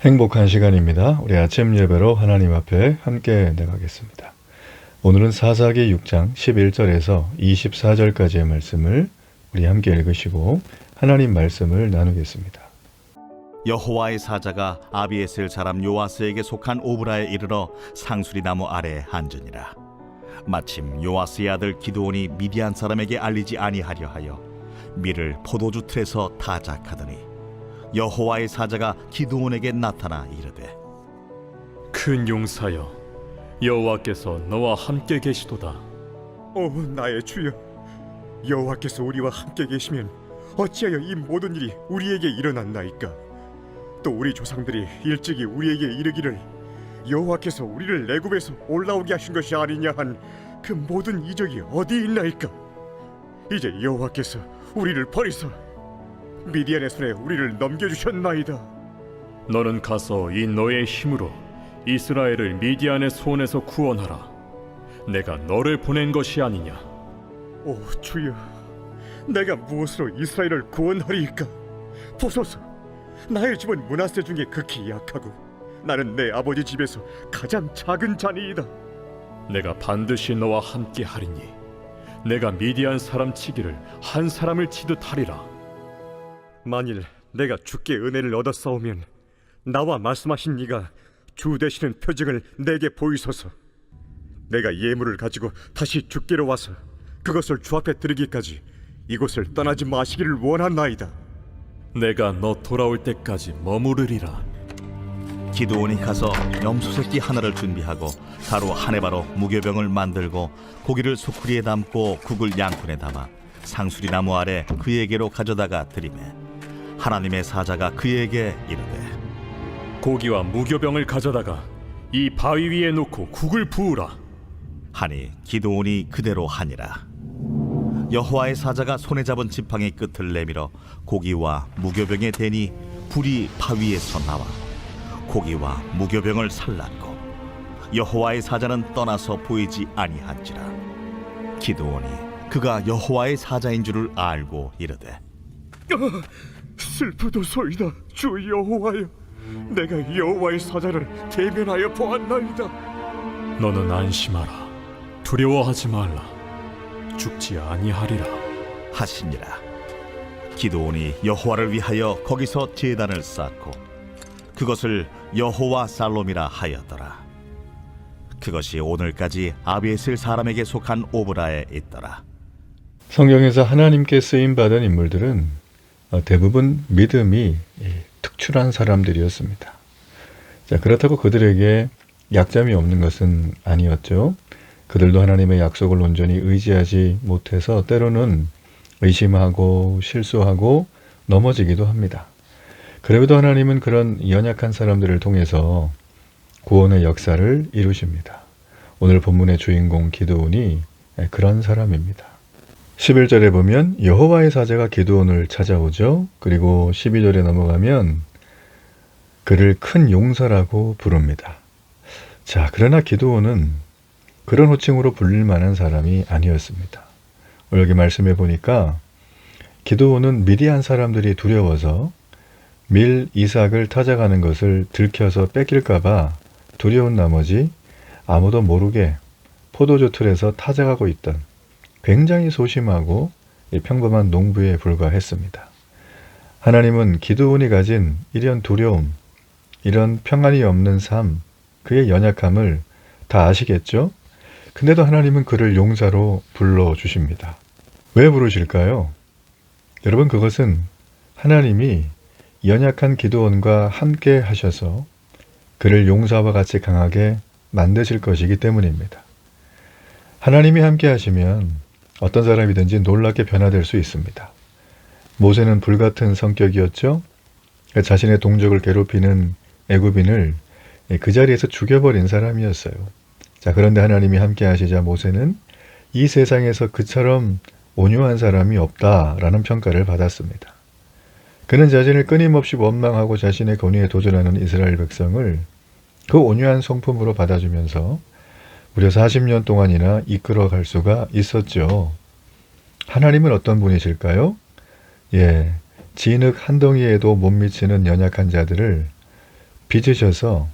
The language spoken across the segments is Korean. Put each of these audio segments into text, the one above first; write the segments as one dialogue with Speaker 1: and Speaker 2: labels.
Speaker 1: 행복한 시간입니다. 우리 아침 예배로 하나님 앞에 함께 나가겠습니다. 오늘은 사사기 6장 11절에서 24절까지의 말씀을 우리 함께 읽으시고 하나님 말씀을 나누겠습니다.
Speaker 2: 여호와의 사자가 아비에셀 사람 요아스에게 속한 오브라에 이르러 상수리 나무 아래에 앉으니라. 마침 요아스의 아들 기드온이 미디안 사람에게 알리지 아니하려 하여 밀을 포도주 틀에서 타작하더니 여호와의 사자가 기드온에게 나타나 이르되,
Speaker 3: 큰 용사여, 여호와께서 너와 함께 계시도다.
Speaker 4: 오 나의 주여, 여호와께서 우리와 함께 계시면 어찌하여 이 모든 일이 우리에게 일어났나이까? 또 우리 조상들이 일찍이 우리에게 이르기를 여호와께서 우리를 애굽에서 올라오게 하신 것이 아니냐 한 그 모든 이적이 어디 있나이까? 이제 여호와께서 우리를 버리사 미디안의 손에 우리를 넘겨주셨나이다.
Speaker 3: 너는 가서 이 너의 힘으로 이스라엘을 미디안의 손에서 구원하라. 내가 너를 보낸 것이 아니냐.
Speaker 4: 오 주여, 내가 무엇으로 이스라엘을 구원하리이까? 보소서, 나의 집은 므낫세 중에 극히 약하고 나는 내 아버지 집에서 가장 작은 자니이다.
Speaker 3: 내가 반드시 너와 함께 하리니 내가 미디안 사람 치기를 한 사람을 치듯 하리라.
Speaker 4: 만일 내가 주께 은혜를 얻었사오면 나와 말씀하신 이가 주 되시는 표징을 내게 보이소서. 내가 예물을 가지고 다시 주께로 와서 그것을 주 앞에 드리기까지 이곳을 떠나지 마시기를 원하나이다.
Speaker 3: 내가 너 돌아올 때까지 머무르리라.
Speaker 2: 기드온이 가서 염소 새끼 하나를 준비하고 가루 한 해바로 무교병을 만들고 고기를 소쿠리에 담고 국을 양푼에 담아 상수리 나무 아래 그에게로 가져다가 드리매 하나님의 사자가 그에게 이르되,
Speaker 3: 고기와 무교병을 가져다가 이 바위 위에 놓고 국을 부으라.
Speaker 2: 하니 기드온이 그대로 하니라. 여호와의 사자가 손에 잡은 지팡이 끝을 내밀어 고기와 무교병에 대니 불이 바위에서 나와 고기와 무교병을 살랐고 여호와의 사자는 떠나서 보이지 아니한지라. 기드온이 그가 여호와의 사자인 줄을 알고 이르되,
Speaker 4: 슬프도소이다 주 여호와여, 내가 여호와의 사자를 대면하여 보았나이다.
Speaker 3: 너는 안심하라. 두려워하지 말라. 죽지 아니하리라
Speaker 2: 하시니라. 기드온이 여호와를 위하여 거기서 제단을 쌓고 그것을 여호와 살롬이라 하였더라. 그것이 오늘까지 아비에셀 사람에게 속한 오브라에 있더라.
Speaker 1: 성경에서 하나님께 쓰임받은 인물들은 대부분 믿음이 특출한 사람들이었습니다. 자, 그렇다고 그들에게 약점이 없는 것은 아니었죠. 그들도 하나님의 약속을 온전히 의지하지 못해서 때로는 의심하고 실수하고 넘어지기도 합니다. 그래도 하나님은 그런 연약한 사람들을 통해서 구원의 역사를 이루십니다. 오늘 본문의 주인공 기드온이 그런 사람입니다. 11절에 보면 여호와의 사자가 기드온을 찾아오죠. 그리고 12절에 넘어가면 그를 큰 용사라고 부릅니다. 자, 그러나 기드온은 그런 호칭으로 불릴 만한 사람이 아니었습니다. 여기 말씀해 보니까 기드온은 미디안 사람들이 두려워서 밀 이삭을 타작하는 것을 들켜서 뺏길까봐 두려운 나머지 아무도 모르게 포도주 틀에서 타작하고 있던 굉장히 소심하고 평범한 농부에 불과했습니다. 하나님은 기드온이 가진 이런 두려움, 이런 평안이 없는 삶, 그의 연약함을 다 아시겠죠? 근데도 하나님은 그를 용사로 불러주십니다. 왜 부르실까요? 여러분, 그것은 하나님이 연약한 기드온과 함께 하셔서 그를 용사와 같이 강하게 만드실 것이기 때문입니다. 하나님이 함께 하시면 어떤 사람이든지 놀랍게 변화될 수 있습니다. 모세는 불같은 성격이었죠. 자신의 동족을 괴롭히는 애굽인을 그 자리에서 죽여버린 사람이었어요. 자, 그런데 하나님이 함께 하시자 모세는 이 세상에서 그처럼 온유한 사람이 없다라는 평가를 받았습니다. 그는 자신을 끊임없이 원망하고 자신의 권위에 도전하는 이스라엘 백성을 그 온유한 성품으로 받아주면서 무려 40년 동안이나 이끌어갈 수가 있었죠. 하나님은 어떤 분이실까요? 진흙 한 덩이에도 못 미치는 연약한 자들을 빚으셔서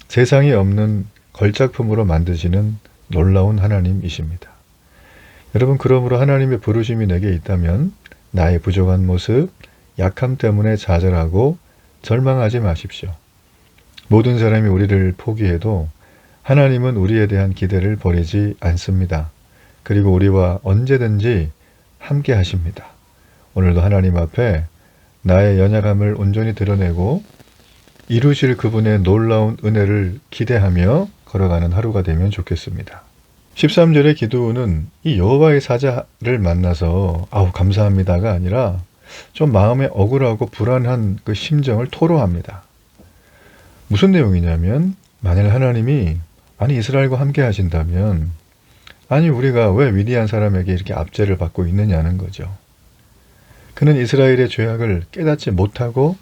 Speaker 1: 세상에 없는 걸작품으로 만드시는 놀라운 하나님이십니다. 여러분, 그러므로 하나님의 부르심이 내게 있다면 나의 부족한 모습, 약함 때문에 좌절하고 절망하지 마십시오. 모든 사람이 우리를 포기해도 하나님은 우리에 대한 기대를 버리지 않습니다. 그리고 우리와 언제든지 함께 하십니다. 오늘도 하나님 앞에 나의 연약함을 온전히 드러내고 이루실 그분의 놀라운 은혜를 기대하며 걸어가는 하루가 되면 좋겠습니다. 13절의 기도는 이 여호와의 사자를 만나서 아우 감사합니다가 아니라 좀 마음에 억울하고 불안한 그 심정을 토로합니다. 무슨 내용이냐면 만일 하나님이 아니 이스라엘과 함께 하신다면 아니 우리가 왜 위대한 사람에게 이렇게 압제를 받고 있느냐는 거죠. 그는 이스라엘의 죄악을 깨닫지 못하고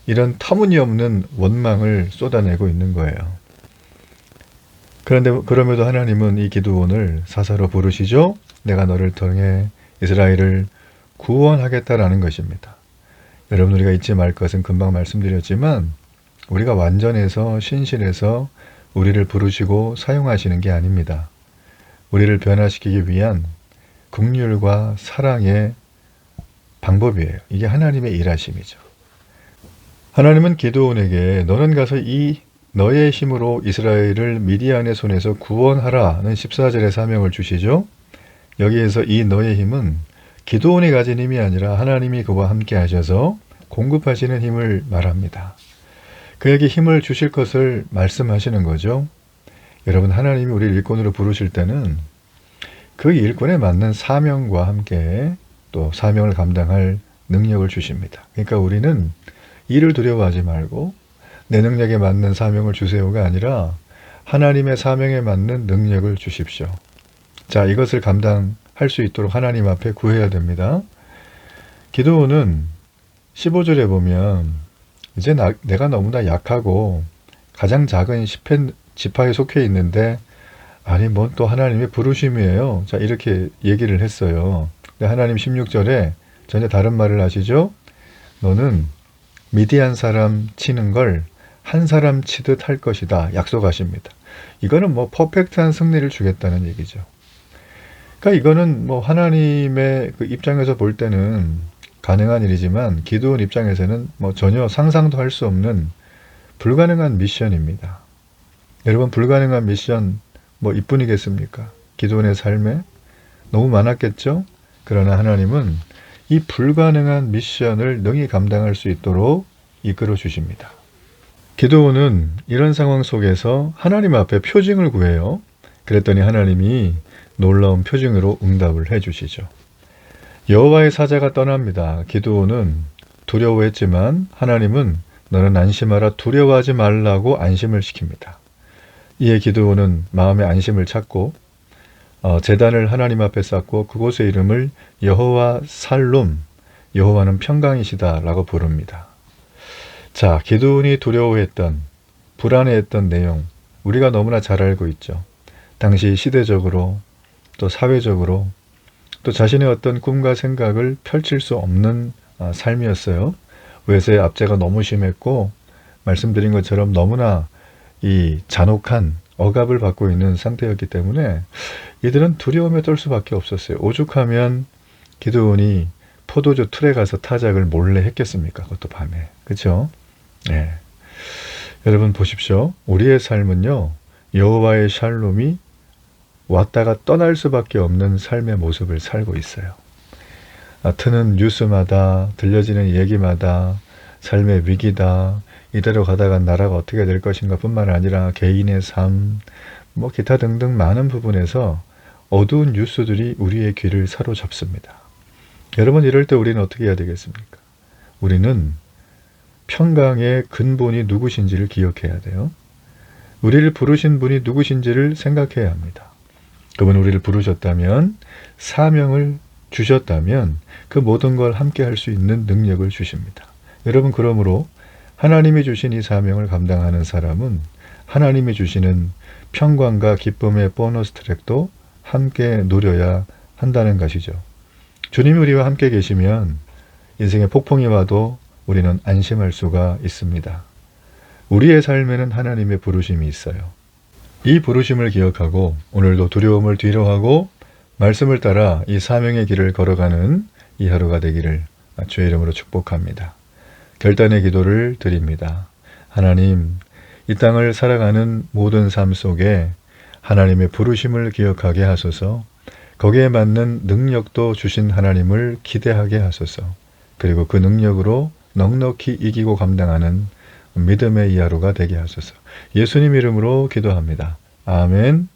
Speaker 1: 이런 터무니없는 원망을 쏟아내고 있는 거예요. 그런데 그럼에도 하나님은 이 기드온을 사사로 부르시죠. 내가 너를 통해 이스라엘을 구원하겠다라는 것입니다. 여러분, 우리가 잊지 말 것은 금방 말씀드렸지만 우리가 완전해서 신실해서 우리를 부르시고 사용하시는 게 아닙니다. 우리를 변화시키기 위한 긍휼과 사랑의 방법이에요. 이게 하나님의 일하심이죠. 하나님은 기드온에게 너는 가서 이 너의 힘으로 이스라엘을 미디안의 손에서 구원하라는 14절의 사명을 주시죠. 여기에서 이 너의 힘은 기드온이 가진 힘이 아니라 하나님이 그와 함께 하셔서 공급하시는 힘을 말합니다. 그에게 힘을 주실 것을 말씀하시는 거죠. 여러분, 하나님이 우리를 일꾼으로 부르실 때는 그 일꾼에 맞는 사명과 함께 또 사명을 감당할 능력을 주십니다. 그러니까 우리는 일을 두려워하지 말고 내 능력에 맞는 사명을 주세요가 아니라 하나님의 사명에 맞는 능력을 주십시오. 자, 이것을 감당할 수 있도록 하나님 앞에 구해야 됩니다. 기드온은 15절에 보면 이제 내가 너무나 약하고 가장 작은 지파에 속해 있는데 아니 뭔 또 하나님의 부르심이에요. 자, 이렇게 얘기를 했어요. 근데 하나님 16절에 전혀 다른 말을 하시죠. 너는 미디안 사람 치는 걸 한 사람 치듯 할 것이다. 약속하십니다. 이거는 뭐 퍼펙트한 승리를 주겠다는 얘기죠. 그러니까 이거는 뭐 하나님의 그 입장에서 볼 때는 가능한 일이지만 기드온 입장에서는 뭐 전혀 상상도 할 수 없는 불가능한 미션입니다. 여러분, 불가능한 미션 뭐 이뿐이겠습니까? 기드온의 삶에 너무 많았겠죠? 그러나 하나님은 이 불가능한 미션을 능히 감당할 수 있도록 이끌어 주십니다. 기드온은 이런 상황 속에서 하나님 앞에 표징을 구해요. 그랬더니 하나님이 놀라운 표징으로 응답을 해주시죠. 여호와의 사자가 떠납니다. 기드온은 두려워했지만 하나님은 너는 안심하라, 두려워하지 말라고 안심을 시킵니다. 이에 기드온은 마음의 안심을 찾고 제단을 하나님 앞에 쌓고 그곳의 이름을 여호와 살롬, 여호와는 평강이시다라고 부릅니다. 자, 기드온이 두려워했던, 불안해했던 내용 우리가 너무나 잘 알고 있죠. 당시 시대적으로 또 사회적으로 또 자신의 어떤 꿈과 생각을 펼칠 수 없는 삶이었어요. 외세의 압제가 너무 심했고 말씀드린 것처럼 너무나 이 잔혹한 억압을 받고 있는 상태였기 때문에 이들은 두려움에 떨 수밖에 없었어요. 오죽하면 기드온이 포도주 틀에 가서 타작을 몰래 했겠습니까? 그것도 밤에. 그렇죠? 네. 여러분 보십시오. 우리의 삶은요. 여호와의 샬롬이 왔다가 떠날 수밖에 없는 삶의 모습을 살고 있어요. 트는 뉴스마다 들려지는 얘기마다 삶의 위기다. 이대로 가다가 나라가 어떻게 될 것인가 뿐만 아니라 개인의 삶, 뭐 기타 등등 많은 부분에서 어두운 뉴스들이 우리의 귀를 사로잡습니다. 여러분, 이럴 때 우리는 어떻게 해야 되겠습니까? 우리는 평강의 근본이 누구신지를 기억해야 돼요. 우리를 부르신 분이 누구신지를 생각해야 합니다. 그분 우리를 부르셨다면, 사명을 주셨다면 그 모든 걸 함께 할 수 있는 능력을 주십니다. 여러분, 그러므로 하나님이 주신 이 사명을 감당하는 사람은 하나님이 주시는 평강과 기쁨의 보너스 트랙도 함께 누려야 한다는 것이죠. 주님이 우리와 함께 계시면 인생의 폭풍이 와도 우리는 안심할 수가 있습니다. 우리의 삶에는 하나님의 부르심이 있어요. 이 부르심을 기억하고 오늘도 두려움을 뒤로하고 말씀을 따라 이 사명의 길을 걸어가는 이 하루가 되기를 주의 이름으로 축복합니다. 결단의 기도를 드립니다. 하나님, 이 땅을 살아가는 모든 삶 속에 하나님의 부르심을 기억하게 하소서. 거기에 맞는 능력도 주신 하나님을 기대하게 하소서. 그리고 그 능력으로 넉넉히 이기고 감당하는 믿음의 이 하루가 되게 하소서. 예수님 이름으로 기도합니다. 아멘.